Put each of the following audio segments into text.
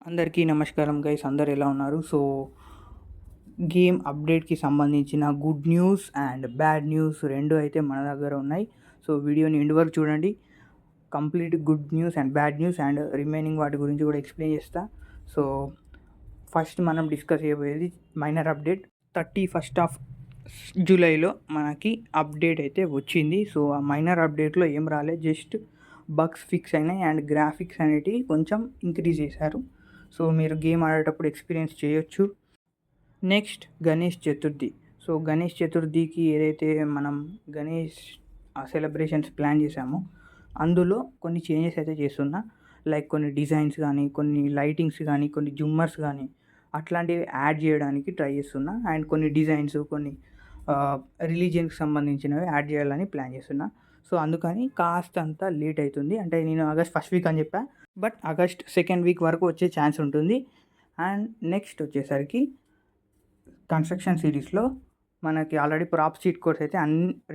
అందరికీ నమస్కారం గైస్, అందరు ఎలా ఉన్నారు? గేమ్ అప్డేట్కి సంబంధించిన good news and bad news రెండు అయితే మన దగ్గర ఉన్నాయి. వీడియోని ఎండ్ వరకు చూడండి. Complete good news and bad news and remaining వాటి గురించి కూడా ఎక్స్ప్లెయిన్ చేస్తా. ఫస్ట్ మనం డిస్కస్ చేయబోయేది మైనర్ అప్డేట్. 31 జూలైలో మనకి అప్డేట్ అయితే వచ్చింది. ఆ మైనర్ అప్డేట్లో ఏం రాలేదు, జస్ట్ బగ్స్ ఫిక్స్ అయినాయి అండ్ గ్రాఫిక్స్ అనేటివి కొంచెం ఇంక్రీజ్ చేశారు. మీరు గేమ్ ఆడేటప్పుడు ఎక్స్పీరియన్స్ చేయొచ్చు. నెక్స్ట్ గణేష్ చతుర్థి. గణేష్ చతుర్థికి ఏదైతే మనం గణేష్ సెలబ్రేషన్స్ ప్లాన్ చేశామో అందులో కొన్ని చేంజెస్ అయితే చేస్తున్నా. లైక్ కొన్ని డిజైన్స్ కానీ, కొన్ని లైటింగ్స్ కానీ, కొన్ని జుమ్మర్స్ కానీ అట్లాంటివి యాడ్ చేయడానికి ట్రై చేస్తున్నా. అండ్ కొన్ని డిజైన్స్, కొన్ని రిలీజియన్కి సంబంధించినవి యాడ్ చేయాలని ప్లాన్ చేస్తున్నా. అందుకని కాస్తంత లేట్ అవుతుంది. అంటే నేను ఆగస్ట్ 1st వీక్ అని చెప్పా, బట్ ఆగస్ట్ 2nd వీక్ వరకు వచ్చే ఛాన్స్ ఉంటుంది. అండ్ నెక్స్ట్ వచ్చేసరికి కన్స్ట్రక్షన్ సిరీస్లో మనకి ఆల్రెడీ ప్రాప్స్ చీట్ కోడ్స్ అయితే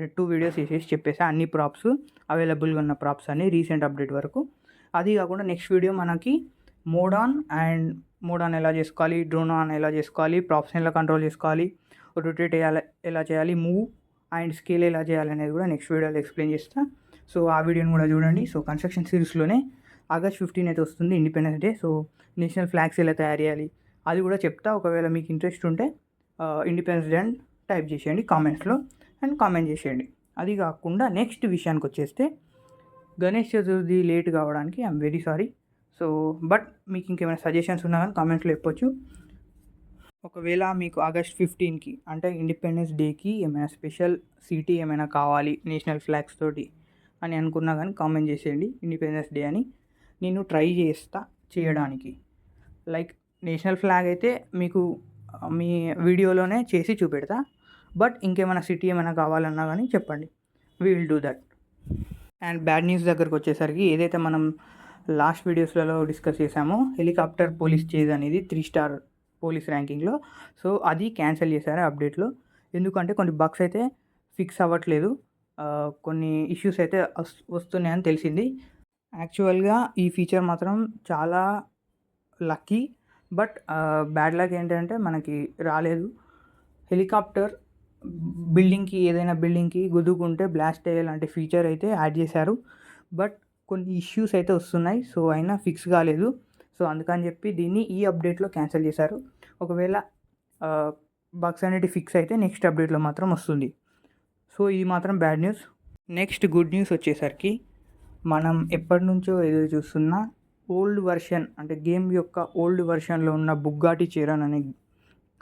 2 వీడియోస్ చేసేసి చెప్పేసా. అన్ని ప్రాప్స్ అవైలబుల్గా ఉన్న ప్రాప్స్ అన్ని రీసెంట్ అప్డేట్ వరకు. అది కాకుండా నెక్స్ట్ వీడియో మనకి మోడ్ ఆన్ ఎలా చేసుకోవాలి, డ్రోన్ ఆన్ ఎలా చేసుకోవాలి, ప్రాప్స్ని ఎలా కంట్రోల్ చేసుకోవాలి, రొటేట్ ఎలా చేయాలి, మూవ్ అండ్ స్కేల్ ఎలా చేయాలి అనేది కూడా నెక్స్ట్ వీడియోలో ఎక్స్ప్లెయిన్ చేస్తా. ఆ వీడియోని కూడా చూడండి. కన్స్ట్రక్షన్ సిరీస్లోనే ఆగస్ట్ 15 అయితే వస్తుంది, ఇండిపెండెన్స్ డే. నేషనల్ ఫ్లాగ్స్ ఎలా తయారు చేయాలి అది కూడా చెప్తా. ఒకవేళ మీకు ఇంట్రెస్ట్ ఉంటే ఇండిపెండెన్స్ డే అని టైప్ చేసేయండి కామెంట్స్లో అండ్ కామెంట్ చేసేయండి. అది కాకుండా నెక్స్ట్ విషయానికి వచ్చేస్తే గణేష్ చతుర్థి లేట్ కావడానికి ఐఎమ్ వెరీ సారీ. బట్ మీకు ఇంకేమైనా సజెషన్స్ ఉన్నా కానీ కామెంట్స్లో చెప్పొచ్చు. ఒకవేళ మీకు ఆగస్ట్ 15కి అంటే ఇండిపెండెన్స్ డేకి ఏమైనా స్పెషల్ సిటీ ఏమైనా కావాలి నేషనల్ ఫ్లాగ్స్ తోటి అని అనుకున్నా కానీ కామెంట్ చేసేయండి ఇండిపెండెన్స్ డే అని. నేను ట్రై చేస్తా చేయడానికి. లైక్ నేషనల్ ఫ్లాగ్ అయితే మీకు మీ వీడియోలోనే చేసి చూపెడతా. బట్ ఇంకేమైనా సిటీ ఏమైనా కావాలన్నా కానీ చెప్పండి, we will do that. And bad news దగ్గరకు వచ్చేసరికి ఏదైతే మనం లాస్ట్ వీడియోస్లలో డిస్కస్ చేసామో హెలికాప్టర్ పోలీస్ చేజ్ అనేది 3 స్టార్ పోలీస్ ర్యాంకింగ్లో, అది క్యాన్సిల్ చేశారు అప్డేట్లో. ఎందుకంటే కొన్ని బగ్స్ అయితే ఫిక్స్ అవ్వట్లేదు, కొన్ని ఇష్యూస్ అయితే వస్తున్నాయని తెలిసింది. యాక్చువల్గా ఈ ఫీచర్ మాత్రం చాలా లక్కీ, బట్ బ్యాడ్ లక్ ఏంటంటే మనకి రాలేదు. హెలికాప్టర్ ఏదైనా బిల్డింగ్కి గుద్దుకుంటే బ్లాస్ట్ అయ్యేలాంటి ఫీచర్ అయితే యాడ్ చేశారు, బట్ కొన్ని ఇష్యూస్ అయితే వస్తున్నాయి. అయినా ఫిక్స్ కాలేదు. అందుకని చెప్పి దీన్ని ఈ అప్డేట్లో క్యాన్సిల్ చేశారు. ఒకవేళ బగ్స్ అనేవి ఫిక్స్ అయితే నెక్స్ట్ అప్డేట్లో మాత్రం వస్తుంది. ఇది మాత్రం bad news. Next good news వచ్చేసరికి మనం ఎప్పటి నుంచో ఎదురు చూస్తున్న ఓల్డ్ వర్షన్, అంటే గేమ్ యొక్క ఓల్డ్ వర్షన్లో ఉన్న బుగ్గాటి చిరాన్ అనే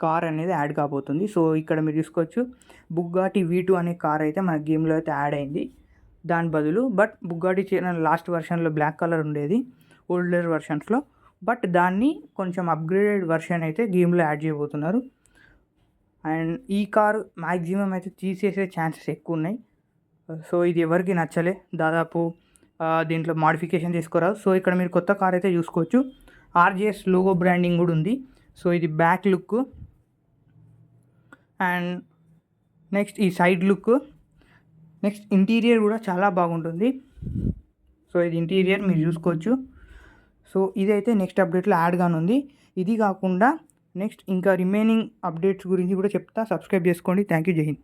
కార్ అనేది యాడ్ కాబోతుంది. ఇక్కడ మీరు చూసుకోవచ్చు, బుగ్గాటి V2 అనే కార్ అయితే మన గేమ్లో అయితే యాడ్ అయింది దాని బదులు. బట్ బుగ్గాటి చిరాన్ లాస్ట్ వర్షన్లో బ్లాక్ కలర్ ఉండేది ఓల్డర్ వర్షన్స్లో, బట్ దాన్ని కొంచెం అప్గ్రేడెడ్ వర్షన్ అయితే గేమ్లో యాడ్ చేయబోతున్నారు. అండ్ ఈ కారు మ్యాక్సిమం అయితే తీసేసే ఛాన్సెస్ ఎక్కువ ఉన్నాయి. ఇది ఎవరికి నచ్చలే, దాదాపు దీంట్లో మాడిఫికేషన్ చేసుకోరాదు. ఇక్కడ మీరు కొత్త కార్ అయితే చూసుకోవచ్చు. RJS లోగో బ్రాండింగ్ కూడా ఉంది. ఇది బ్యాక్ లుక్ అండ్ నెక్స్ట్ ఈ సైడ్ లుక్, నెక్స్ట్ ఇంటీరియర్ కూడా చాలా బాగుంటుంది. ఇది ఇంటీరియర్ మీరు చూసుకోవచ్చు. ఇదైతే నెక్స్ట్ అప్డేట్లో యాడ్ కానుంది. ఇది కాకుండా నెక్స్ట్ ఇంకా రిమైనింగ్ అప్డేట్స్ గురించి కూడా చెప్తా. సబ్స్క్రైబ్ చేసుకోండి. Thank you. జై హింద్.